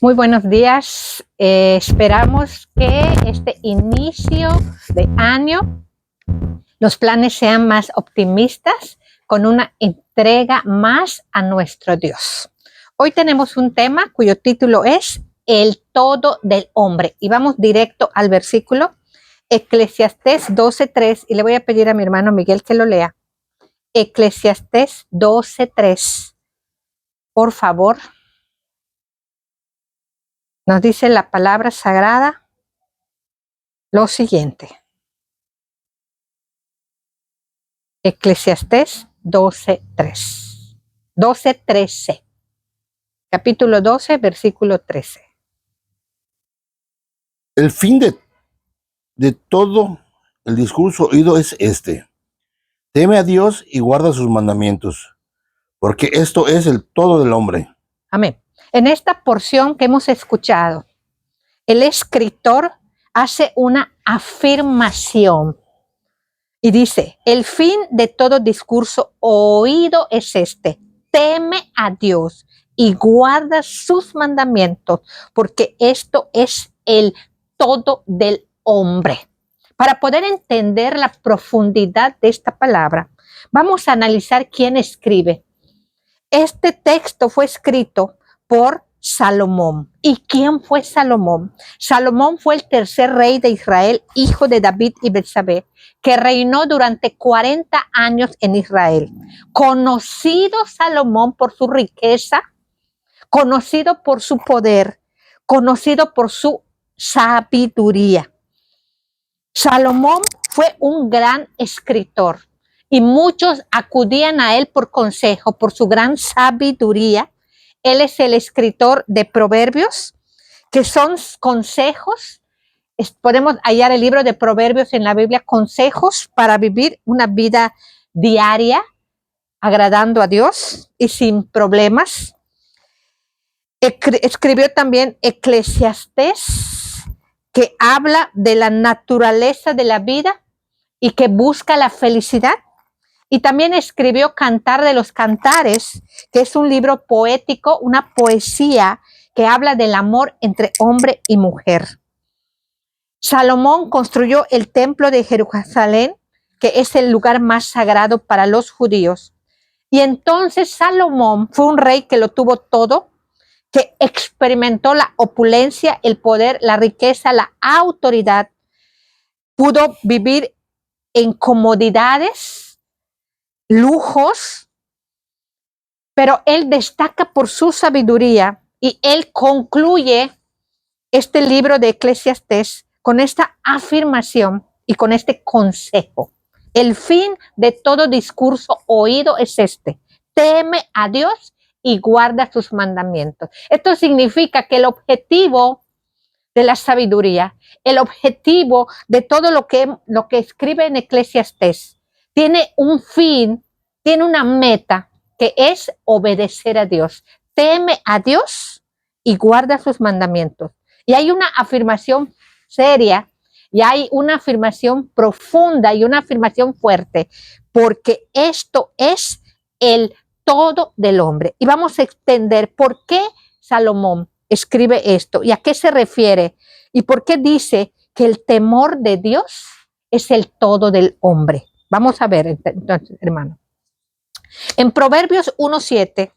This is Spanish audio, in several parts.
Muy buenos días. Esperamos que este inicio de año los planes sean más optimistas, con una entrega más a nuestro Dios. Hoy tenemos un tema cuyo título es El todo del hombre. Y vamos directo al versículo Eclesiastés 12:3. Y le voy a pedir a mi hermano Miguel que lo lea. Eclesiastés 12:3. Por favor. Nos dice la palabra sagrada lo siguiente. Eclesiastés 12:3. 12:13. Capítulo 12, versículo 13. El fin de todo el discurso oído es este: teme a Dios y guarda sus mandamientos, porque esto es el todo del hombre. Amén. En esta porción que hemos escuchado, el escritor hace una afirmación y dice: el fin de todo discurso oído es este: teme a Dios y guarda sus mandamientos, porque esto es el todo del hombre. Para poder entender la profundidad de esta palabra, vamos a analizar quién escribe. Este texto fue escrito por Salomón. ¿Y quién fue Salomón? Salomón fue el tercer rey de Israel, hijo de David y Betsabé, que reinó durante 40 años en Israel. Conocido Salomón por su riqueza, conocido por su poder, conocido por su sabiduría. Salomón fue un gran escritor y muchos acudían a él por consejo, por su gran sabiduría. Él es el escritor de Proverbios, que son consejos. Podemos hallar el libro de Proverbios en la Biblia, consejos para vivir una vida diaria, agradando a Dios y sin problemas. Escribió también Eclesiastés, que habla de la naturaleza de la vida y que busca la felicidad. Y también escribió Cantar de los Cantares, que es un libro poético, una poesía que habla del amor entre hombre y mujer. Salomón construyó el templo de Jerusalén, que es el lugar más sagrado para los judíos. Y entonces Salomón fue un rey que lo tuvo todo, que experimentó la opulencia, el poder, la riqueza, la autoridad. Pudo vivir en comodidades, lujos, pero él destaca por su sabiduría y él concluye este libro de Eclesiastés con esta afirmación y con este consejo. El fin de todo discurso oído es este: teme a Dios y guarda sus mandamientos. Esto significa que el objetivo de la sabiduría, el objetivo de todo lo que escribe en Eclesiastés, tiene un fin, tiene una meta, que es obedecer a Dios. Teme a Dios y guarda sus mandamientos. Y hay una afirmación seria, y hay una afirmación profunda y una afirmación fuerte, porque esto es el todo del hombre. Y vamos a extender por qué Salomón escribe esto y a qué se refiere y por qué dice que el temor de Dios es el todo del hombre. Vamos a ver entonces, hermano. En Proverbios 1:7,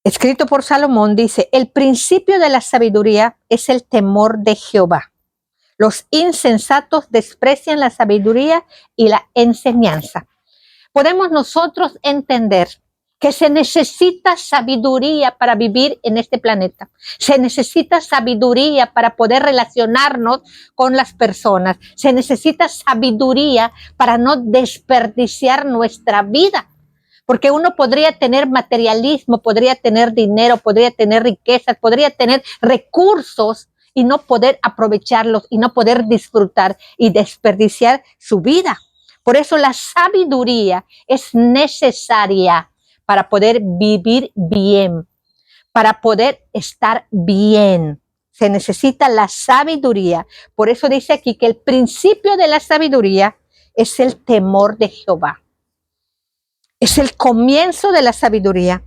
escrito por Salomón, dice: el principio de la sabiduría es el temor de Jehová. Los insensatos desprecian la sabiduría y la enseñanza. Podemos nosotros entender que se necesita sabiduría para vivir en este planeta. Se necesita sabiduría para poder relacionarnos con las personas. Se necesita sabiduría para no desperdiciar nuestra vida. Porque uno podría tener materialismo, podría tener dinero, podría tener riquezas, podría tener recursos y no poder aprovecharlos y no poder disfrutar y desperdiciar su vida. Por eso la sabiduría es necesaria para poder vivir bien, para poder estar bien. Se necesita la sabiduría. Por eso dice aquí que el principio de la sabiduría es el temor de Jehová. Es el comienzo de la sabiduría.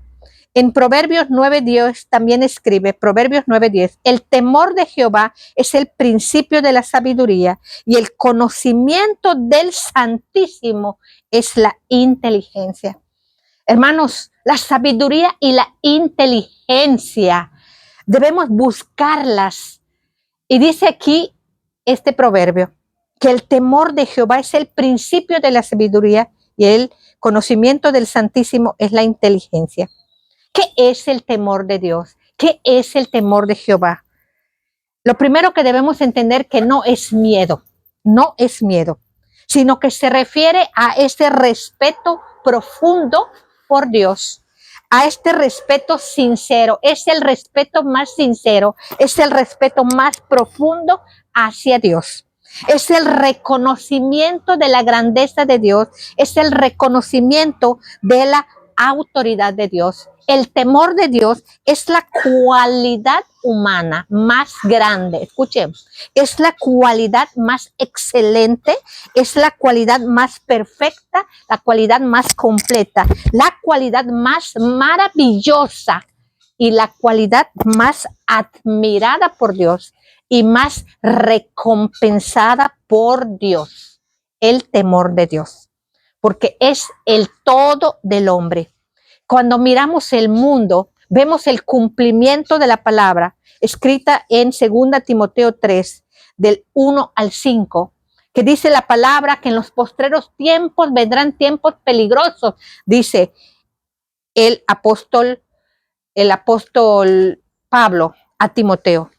En Proverbios 9:10 también escribe, Proverbios 9:10, el temor de Jehová es el principio de la sabiduría y el conocimiento del Santísimo es la inteligencia. Hermanos, la sabiduría y la inteligencia debemos buscarlas. Y dice aquí este proverbio, que el temor de Jehová es el principio de la sabiduría y el conocimiento del Santísimo es la inteligencia. ¿Qué es el temor de Dios? ¿Qué es el temor de Jehová? Lo primero que debemos entender que no es miedo, no es miedo, sino que se refiere a ese respeto profundo por Dios, a este respeto sincero. Es el respeto más sincero, es el respeto más profundo hacia Dios. Es el reconocimiento de la grandeza de Dios, es el reconocimiento de la autoridad de Dios. El temor de Dios es la cualidad humana más grande. Escuchemos, es la cualidad más excelente, es la cualidad más perfecta, la cualidad más completa, la cualidad más maravillosa y la cualidad más admirada por Dios y más recompensada por Dios. El temor de Dios, porque es el todo del hombre. Cuando miramos el mundo, vemos el cumplimiento de la palabra escrita en 2 Timoteo 3, del 1 al 5, que dice la palabra que en los postreros tiempos vendrán tiempos peligrosos, dice el apóstol Pablo a Timoteo.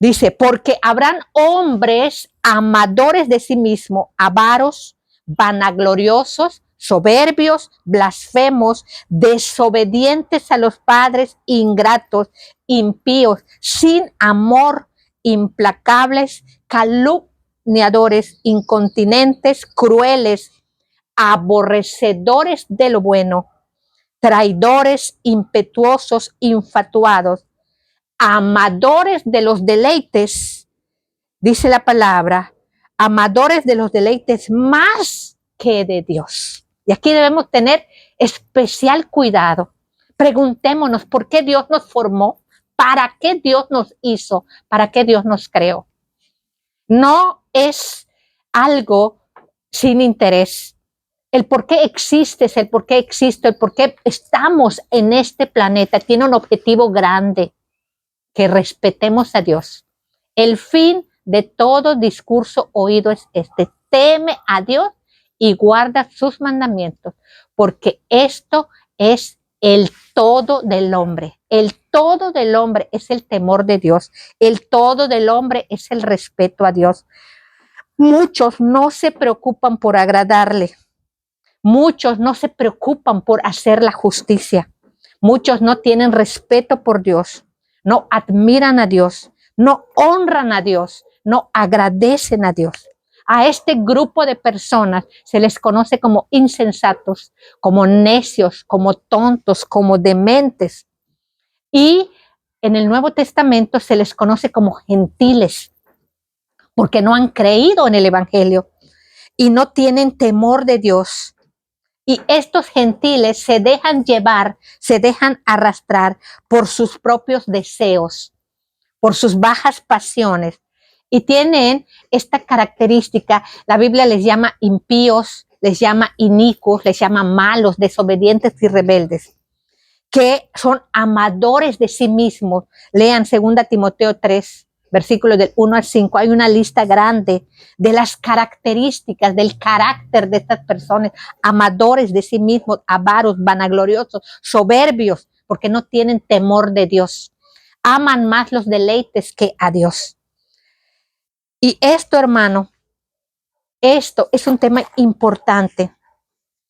Dice, porque habrán hombres amadores de sí mismos, avaros, vanagloriosos, soberbios, blasfemos, desobedientes a los padres, ingratos, impíos, sin amor, implacables, calumniadores, incontinentes, crueles, aborrecedores de lo bueno, traidores, impetuosos, infatuados, amadores de los deleites, dice la palabra, amadores de los deleites más que de Dios. Y aquí debemos tener especial cuidado. Preguntémonos por qué Dios nos formó, para qué Dios nos hizo, para qué Dios nos creó. No es algo sin interés. El por qué existes, el por qué existo, el por qué estamos en este planeta tiene un objetivo grande: que respetemos a Dios. El fin de todo discurso oído es este: teme a Dios y guarda sus mandamientos, porque esto es el todo del hombre. El todo del hombre es el temor de Dios. El todo del hombre es el respeto a Dios. Muchos no se preocupan por agradarle. Muchos no se preocupan por hacer la justicia. Muchos no tienen respeto por Dios. No admiran a Dios, no honran a Dios, no agradecen a Dios. A este grupo de personas se les conoce como insensatos, como necios, como tontos, como dementes. Y en el Nuevo Testamento se les conoce como gentiles, porque no han creído en el Evangelio y no tienen temor de Dios. Y estos gentiles se dejan llevar, se dejan arrastrar por sus propios deseos, por sus bajas pasiones. Y tienen esta característica, la Biblia les llama impíos, les llama inicuos, les llama malos, desobedientes y rebeldes, que son amadores de sí mismos. Lean 2 Timoteo 3, versículos del 1 al 5. Hay una lista grande de las características del carácter de estas personas: amadores de sí mismos, avaros, vanagloriosos, soberbios, porque no tienen temor de Dios. Aman más los deleites que a Dios. Y esto, hermano, esto es un tema importante.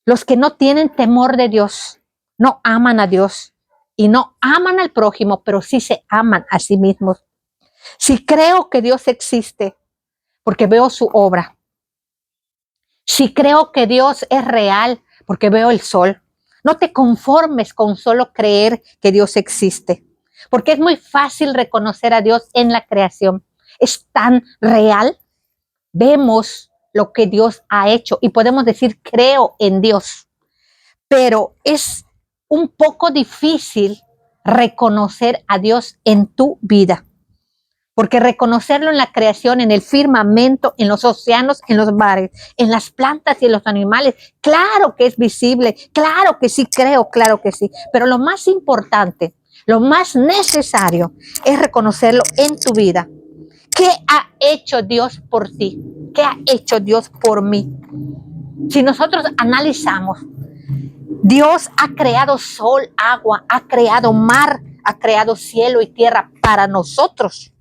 Los que no tienen temor de Dios no aman a Dios y no aman al prójimo, pero sí se aman a sí mismos. Si creo que Dios existe, porque veo su obra. Si creo que Dios es real, porque veo el sol. No te conformes con solo creer que Dios existe, porque es muy fácil reconocer a Dios en la creación. Es tan real. Vemos lo que Dios ha hecho y podemos decir: creo en Dios. Pero es un poco difícil reconocer a Dios en tu vida. Porque reconocerlo en la creación, en el firmamento, en los océanos, en los mares, en las plantas y en los animales, claro que es visible, claro que sí creo, claro que sí. Pero lo más importante, lo más necesario es reconocerlo en tu vida. ¿Qué ha hecho Dios por ti? ¿Qué ha hecho Dios por mí? Si nosotros analizamos, Dios ha creado sol, agua, ha creado mar, ha creado cielo y tierra para nosotros.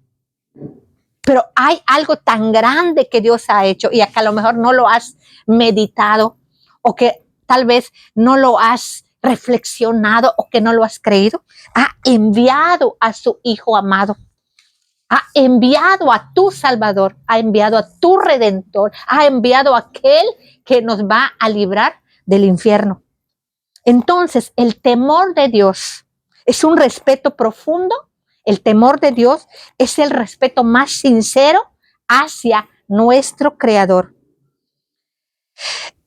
Pero hay algo tan grande que Dios ha hecho y que a lo mejor no lo has meditado o que tal vez no lo has reflexionado o que no lo has creído. Ha enviado a su Hijo amado. Ha enviado a tu Salvador, ha enviado a tu Redentor, ha enviado a aquel que nos va a librar del infierno. Entonces, el temor de Dios es un respeto profundo. El temor de Dios es el respeto más sincero hacia nuestro Creador.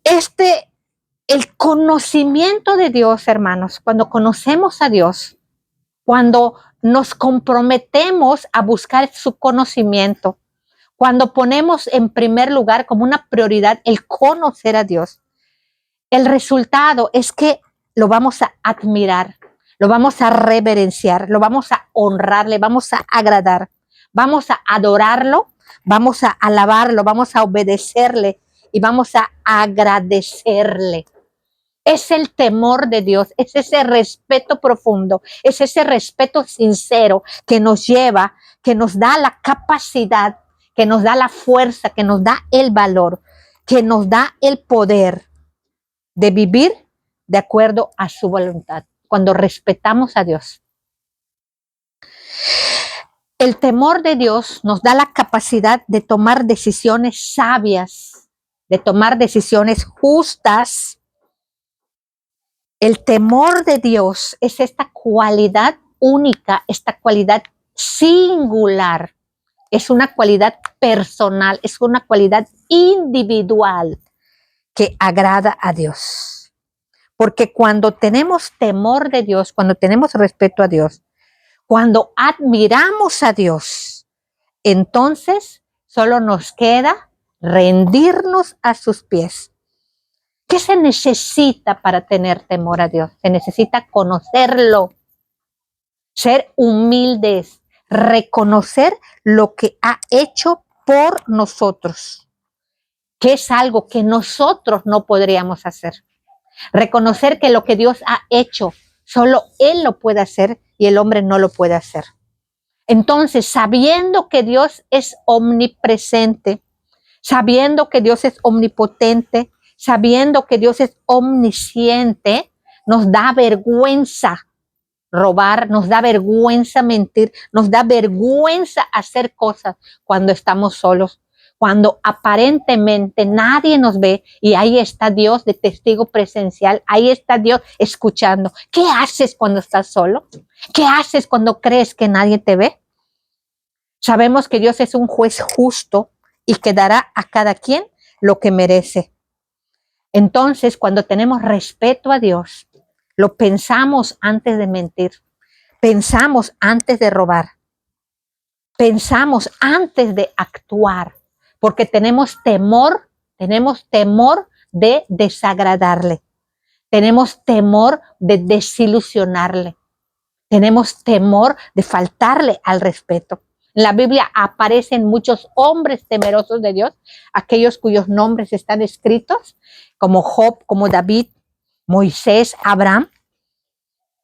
El conocimiento de Dios, hermanos, cuando conocemos a Dios, cuando nos comprometemos a buscar su conocimiento, cuando ponemos en primer lugar como una prioridad el conocer a Dios, el resultado es que lo vamos a admirar, lo vamos a reverenciar, lo vamos a honrar, le vamos a agradar, vamos a adorarlo, vamos a alabarlo, vamos a obedecerle y vamos a agradecerle. Es el temor de Dios, es ese respeto profundo, es ese respeto sincero que nos lleva, que nos da la capacidad, que nos da la fuerza, que nos da el valor, que nos da el poder de vivir de acuerdo a su voluntad, cuando respetamos a Dios. El temor de Dios nos da la capacidad de tomar decisiones sabias, de tomar decisiones justas. El temor de Dios es esta cualidad única, esta cualidad singular. Es una cualidad personal, es una cualidad individual que agrada a Dios. Porque cuando tenemos temor de Dios, cuando tenemos respeto a Dios, cuando admiramos a Dios, entonces solo nos queda rendirnos a sus pies. ¿Qué se necesita para tener temor a Dios? Se necesita conocerlo, ser humildes, reconocer lo que ha hecho por nosotros, que es algo que nosotros no podríamos hacer. Reconocer que lo que Dios ha hecho, solo Él lo puede hacer y el hombre no lo puede hacer. Entonces, sabiendo que Dios es omnipresente, sabiendo que Dios es omnipotente, sabiendo que Dios es omnisciente, nos da vergüenza robar, nos da vergüenza mentir, nos da vergüenza hacer cosas cuando estamos solos, cuando aparentemente nadie nos ve y ahí está Dios de testigo presencial, ahí está Dios escuchando. ¿Qué haces cuando estás solo? ¿Qué haces cuando crees que nadie te ve? Sabemos que Dios es un juez justo y que dará a cada quien lo que merece. Entonces, cuando tenemos respeto a Dios, lo pensamos antes de mentir, pensamos antes de robar, pensamos antes de actuar, porque tenemos temor de desagradarle, tenemos temor de desilusionarle, tenemos temor de faltarle al respeto. En la Biblia aparecen muchos hombres temerosos de Dios, aquellos cuyos nombres están escritos, como Job, como David, Moisés, Abraham,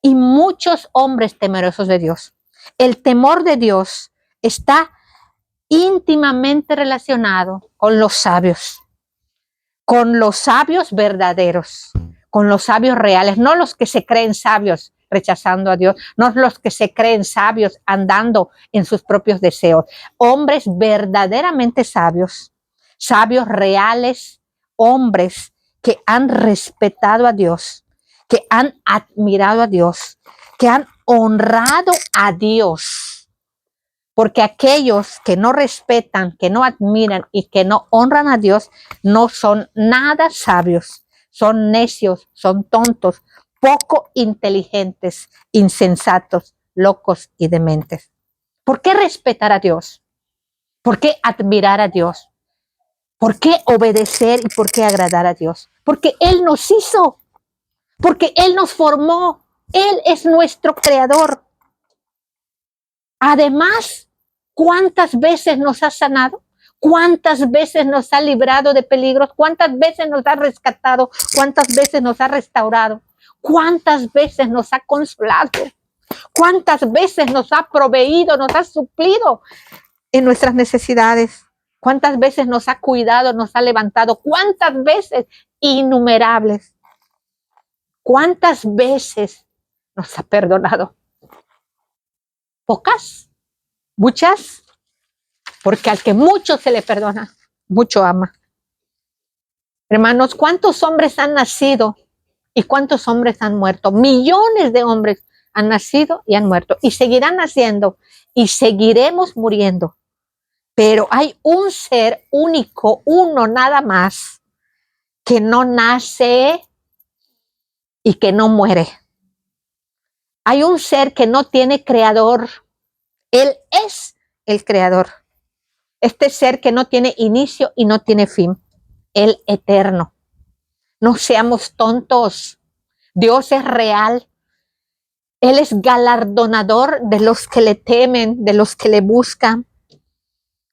y muchos hombres temerosos de Dios. El temor de Dios está íntimamente relacionado con los sabios verdaderos, con los sabios reales, no los que se creen sabios rechazando a Dios, no los que se creen sabios andando en sus propios deseos. Hombres verdaderamente sabios, sabios reales, hombres que han respetado a Dios, que han admirado a Dios, que han honrado a Dios. Porque aquellos que no respetan, que no admiran y que no honran a Dios, no son nada sabios, son necios, son tontos, poco inteligentes, insensatos, locos y dementes. ¿Por qué respetar a Dios? ¿Por qué admirar a Dios? ¿Por qué obedecer y por qué agradar a Dios? Porque Él nos hizo, porque Él nos formó, Él es nuestro creador. Además, ¿cuántas veces nos ha sanado? ¿Cuántas veces nos ha librado de peligros? ¿Cuántas veces nos ha rescatado? ¿Cuántas veces nos ha restaurado? ¿Cuántas veces nos ha consolado? ¿Cuántas veces nos ha proveído, nos ha suplido en nuestras necesidades? ¿Cuántas veces nos ha cuidado, nos ha levantado? ¿Cuántas veces? Innumerables. ¿Cuántas veces nos ha perdonado? ¿Pocas? ¿Muchas? Porque al que mucho se le perdona, mucho ama. Hermanos, ¿cuántos hombres han nacido y cuántos hombres han muerto? Millones de hombres han nacido y han muerto y seguirán naciendo y seguiremos muriendo. Pero hay un ser único, uno nada más, que no nace y que no muere. Hay un ser que no tiene creador. Él es el creador. Este ser que no tiene inicio y no tiene fin. El eterno. No seamos tontos. Dios es real. Él es galardonador de los que le temen, de los que le buscan.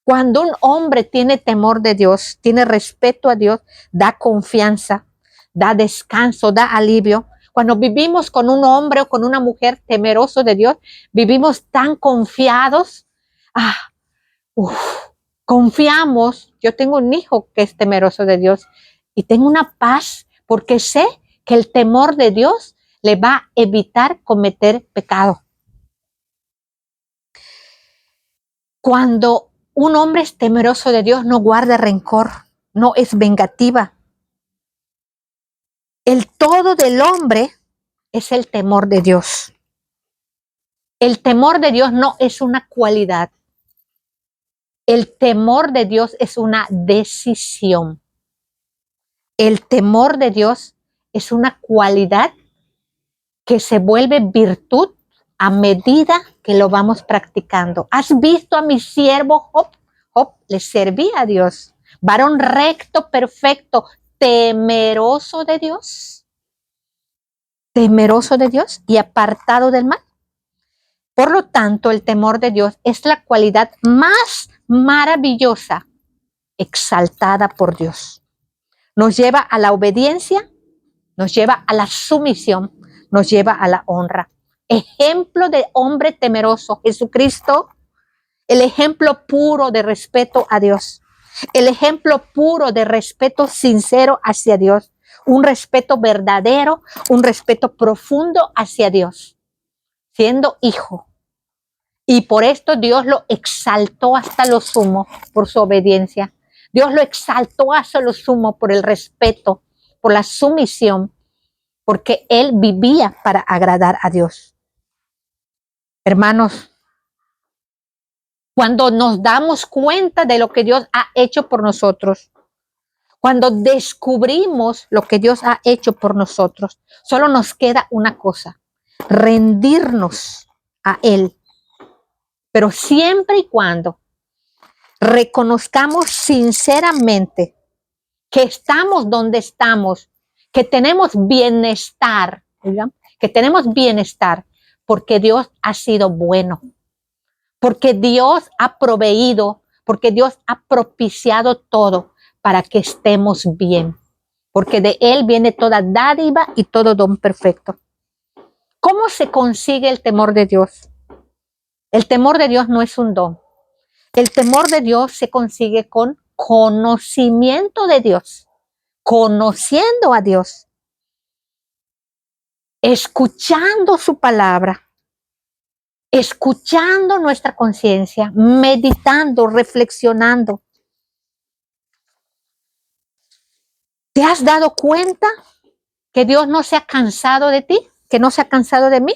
Cuando un hombre tiene temor de Dios, tiene respeto a Dios, da confianza, da descanso, da alivio. Cuando vivimos con un hombre o con una mujer temeroso de Dios, vivimos tan confiados. Confiamos. Yo tengo un hijo que es temeroso de Dios y tengo una paz porque sé que el temor de Dios le va a evitar cometer pecado. Cuando un hombre es temeroso de Dios, no guarda rencor, no es vengativa. El todo del hombre es el temor de Dios. El temor de Dios no es una cualidad. El temor de Dios es una decisión. El temor de Dios es una cualidad que se vuelve virtud a medida que lo vamos practicando. ¿Has visto a mi siervo Job? Job le servía a Dios. Varón recto, perfecto, temeroso de Dios. Temeroso de Dios y apartado del mal. Por lo tanto, el temor de Dios es la cualidad más maravillosa, exaltada por Dios. Nos lleva a la obediencia, nos lleva a la sumisión, nos lleva a la honra. Ejemplo de hombre temeroso, Jesucristo, el ejemplo puro de respeto a Dios, el ejemplo puro de respeto sincero hacia Dios, un respeto verdadero, un respeto profundo hacia Dios, siendo hijo. Y por esto Dios lo exaltó hasta lo sumo por su obediencia. Dios lo exaltó hasta lo sumo por el respeto, por la sumisión, porque Él vivía para agradar a Dios. Hermanos, cuando nos damos cuenta de lo que Dios ha hecho por nosotros, cuando descubrimos lo que Dios ha hecho por nosotros, solo nos queda una cosa: rendirnos a Él. Pero siempre y cuando reconozcamos sinceramente que estamos donde estamos, que tenemos bienestar, ¿verdad? Que tenemos bienestar porque Dios ha sido bueno, porque Dios ha proveído, porque Dios ha propiciado todo para que estemos bien, porque de Él viene toda dádiva y todo don perfecto. ¿Cómo se consigue el temor de Dios? El temor de Dios no es un don. El temor de Dios se consigue con conocimiento de Dios, conociendo a Dios, escuchando su palabra, escuchando nuestra conciencia, meditando, reflexionando. ¿Te has dado cuenta que Dios no se ha cansado de ti? ¿Que no se ha cansado de mí?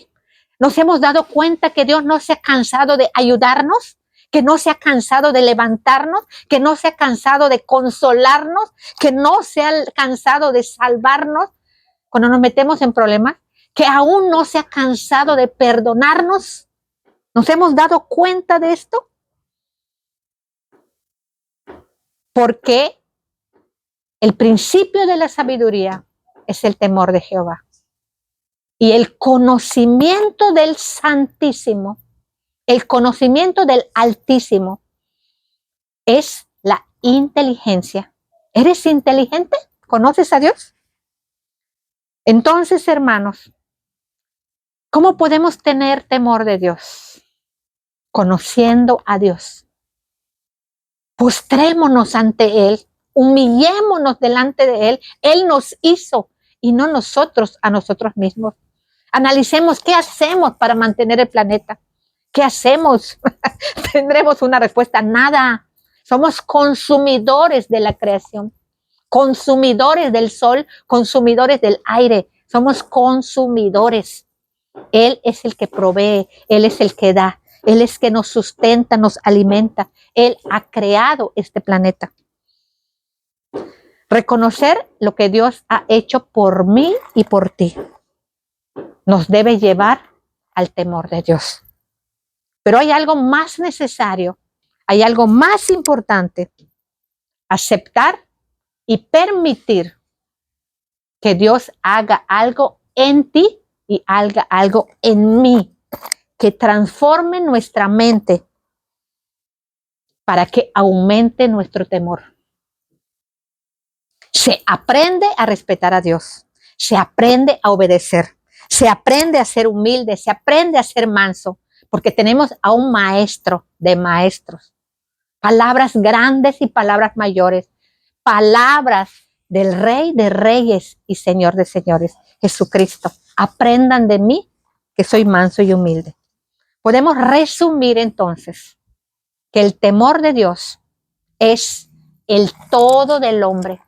¿Nos hemos dado cuenta que Dios no se ha cansado de ayudarnos? ¿Que no se ha cansado de levantarnos? ¿Que no se ha cansado de consolarnos? ¿Que no se ha cansado de salvarnos cuando nos metemos en problemas? que aún no se ha cansado de perdonarnos. ¿Nos hemos dado cuenta de esto? Porque el principio de la sabiduría es el temor de Jehová. Y el conocimiento del Santísimo, el conocimiento del Altísimo, es la inteligencia. ¿Eres inteligente? ¿Conoces a Dios? Entonces, hermanos, ¿cómo podemos tener temor de Dios? Conociendo a Dios. Postrémonos ante Él, humillémonos delante de Él. Él nos hizo y no nosotros a nosotros mismos. Analicemos qué hacemos para mantener el planeta. ¿Qué hacemos? Tendremos una respuesta, nada. Somos consumidores de la creación, consumidores del sol, consumidores del aire. Somos consumidores. Él es el que provee, Él es el que da, Él es el que nos sustenta, nos alimenta. Él ha creado este planeta. Reconocer lo que Dios ha hecho por mí y por ti nos debe llevar al temor de Dios. Pero hay algo más necesario, hay algo más importante: aceptar y permitir que Dios haga algo en ti y haga algo en mí, que transforme nuestra mente para que aumente nuestro temor. Se aprende a respetar a Dios, se aprende a obedecer, se aprende a ser humilde, se aprende a ser manso, porque tenemos a un maestro de maestros. Palabras grandes y palabras mayores, palabras del Rey de Reyes y Señor de Señores, Jesucristo. Aprendan de mí, que soy manso y humilde. Podemos resumir entonces que el temor de Dios es el todo del hombre,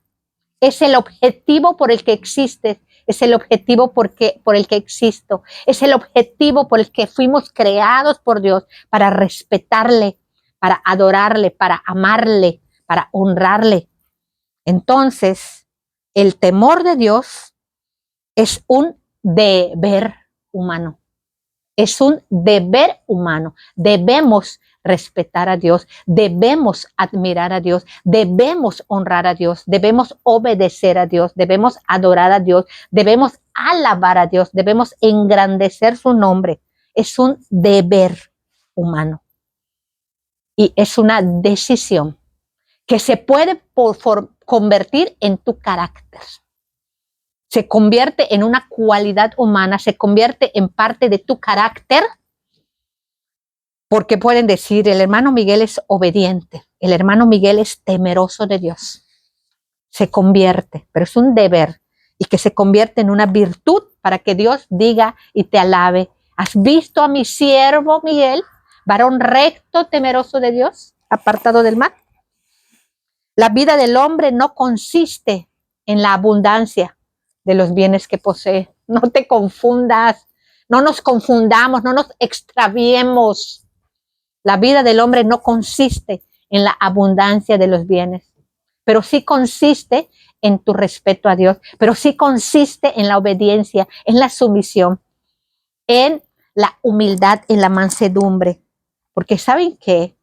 es el objetivo por el que existes, es el objetivo por el que existo, es el objetivo por el que fuimos creados por Dios, para respetarle, para adorarle, para amarle, para honrarle. Entonces, el temor de Dios es un deber humano. Es un deber humano. Debemos respetar a Dios, debemos admirar a Dios, debemos honrar a Dios, debemos obedecer a Dios, debemos adorar a Dios, debemos alabar a Dios, debemos engrandecer su nombre. Es un deber humano y es una decisión que se puede convertir en tu carácter. Se convierte en una cualidad humana, se convierte en parte de tu carácter, porque pueden decir, el hermano Miguel es obediente, el hermano Miguel es temeroso de Dios. Se convierte, pero es un deber, y que se convierte en una virtud para que Dios diga y te alabe. ¿Has visto a mi siervo Miguel, varón recto, temeroso de Dios, apartado del mal? La vida del hombre no consiste en la abundancia de los bienes que posee. No te confundas, no nos confundamos, no nos extraviemos. La vida del hombre no consiste en la abundancia de los bienes, pero sí consiste en tu respeto a Dios, pero sí consiste en la obediencia, en la sumisión, en la humildad, en la mansedumbre. Porque ¿saben qué?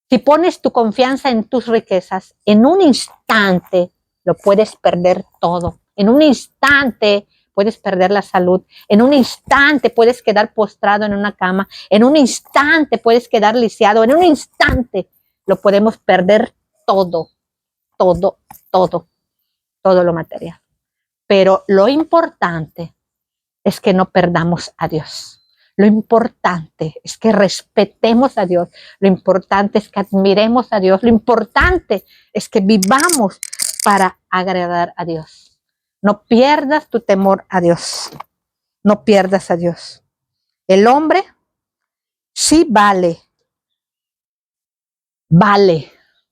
Si pones tu confianza en tus riquezas, en un instante lo puedes perder todo. En un instante puedes perder la salud. En un instante puedes quedar postrado en una cama. En un instante puedes quedar lisiado. En un instante lo podemos perder todo, todo, todo, todo lo material. Pero lo importante es que no perdamos a Dios. Lo importante es que respetemos a Dios. Lo importante es que admiremos a Dios. Lo importante es que vivamos para agradar a Dios. No pierdas tu temor a Dios. No pierdas a Dios. El hombre sí vale,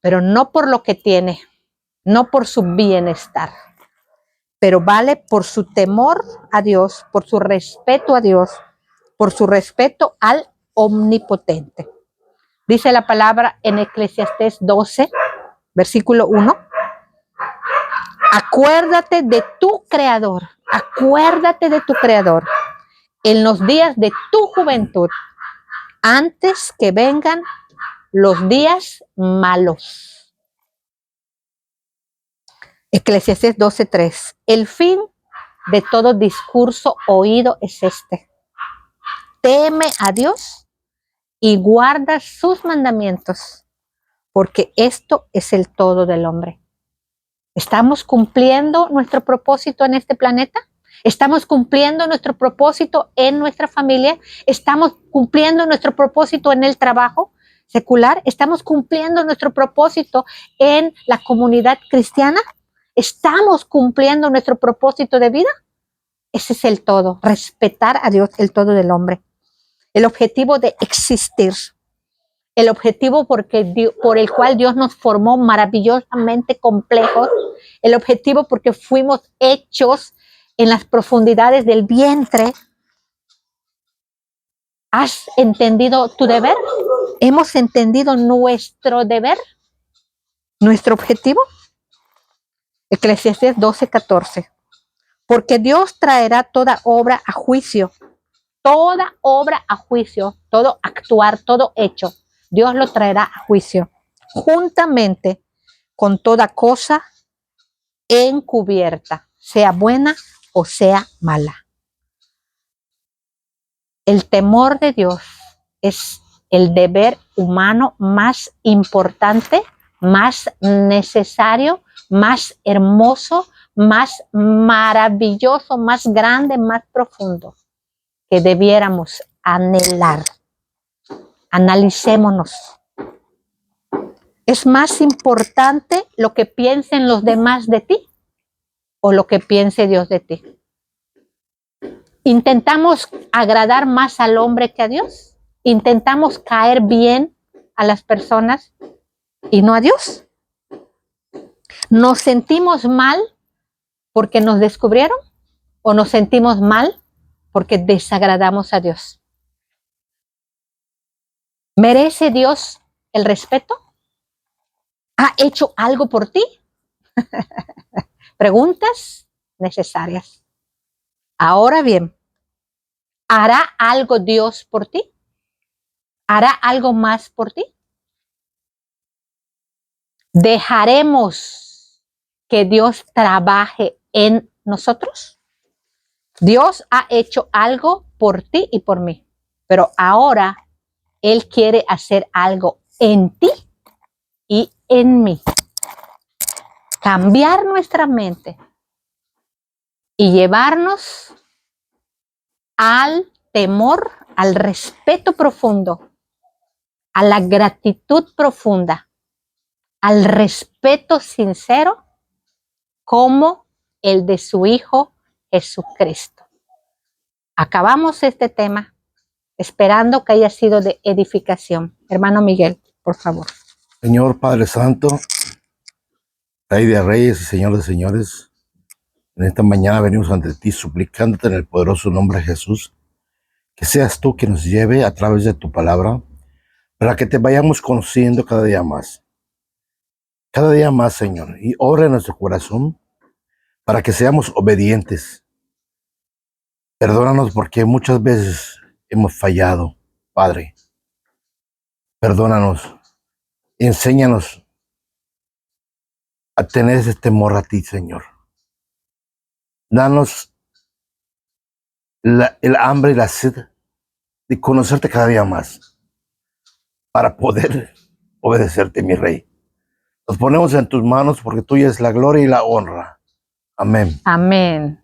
pero no por lo que tiene, no por su bienestar, pero vale por su temor a Dios, por su respeto a Dios, por su respeto al omnipotente. Dice la palabra en Eclesiastés 12, versículo 1. Acuérdate de tu Creador Acuérdate de tu Creador en los días de tu juventud, antes que vengan los días malos. Eclesiastés 12:3. El fin de todo discurso oído es este: teme a Dios y guarda sus mandamientos, porque esto es el todo del hombre. ¿Estamos cumpliendo nuestro propósito en este planeta? ¿Estamos cumpliendo nuestro propósito en nuestra familia? ¿Estamos cumpliendo nuestro propósito en el trabajo secular? ¿Estamos cumpliendo nuestro propósito en la comunidad cristiana? ¿Estamos cumpliendo nuestro propósito de vida? Ese es el todo, respetar a Dios, el todo del hombre. El objetivo de existir. El objetivo por el cual Dios nos formó maravillosamente complejos. El objetivo porque fuimos hechos en las profundidades del vientre. ¿Has entendido tu deber? ¿Hemos entendido nuestro deber? ¿Nuestro objetivo? Eclesiastés 12:14. Porque Dios traerá toda obra a juicio. Toda obra a juicio. Todo actuar, todo hecho. Dios lo traerá a juicio. Juntamente con toda cosa encubierta, sea buena o sea mala. El temor de Dios es el deber humano más importante, más necesario, más hermoso, más maravilloso, más grande, más profundo que debiéramos anhelar. Analicémonos. ¿Es más importante lo que piensen los demás de ti o lo que piense Dios de ti? ¿Intentamos agradar más al hombre que a Dios? ¿Intentamos caer bien a las personas y no a Dios? ¿Nos sentimos mal porque nos descubrieron o nos sentimos mal porque desagradamos a Dios? ¿Merece Dios el respeto? ¿Ha hecho algo por ti? Preguntas necesarias. Ahora bien, ¿hará algo Dios por ti? ¿Hará algo más por ti? ¿Dejaremos que Dios trabaje en nosotros? Dios ha hecho algo por ti y por mí, pero ahora Él quiere hacer algo en ti y en mí. Cambiar nuestra mente y llevarnos al temor, al respeto profundo, a la gratitud profunda, al respeto sincero como el de su Hijo Jesucristo. Acabamos este tema esperando que haya sido de edificación. Hermano Miguel, por favor. Señor Padre Santo, Rey de Reyes y Señor de Señores, en esta mañana venimos ante ti suplicándote en el poderoso nombre de Jesús, que seas tú quien nos lleve a través de tu palabra, para que te vayamos conociendo cada día más, Señor, y obra en nuestro corazón para que seamos obedientes. Perdónanos porque muchas veces hemos fallado, Padre. Perdónanos y enséñanos a tener ese temor a ti, Señor. Danos el hambre y la sed de conocerte cada día más para poder obedecerte, mi Rey. Nos ponemos en tus manos porque tuya es la gloria y la honra. Amén. Amén.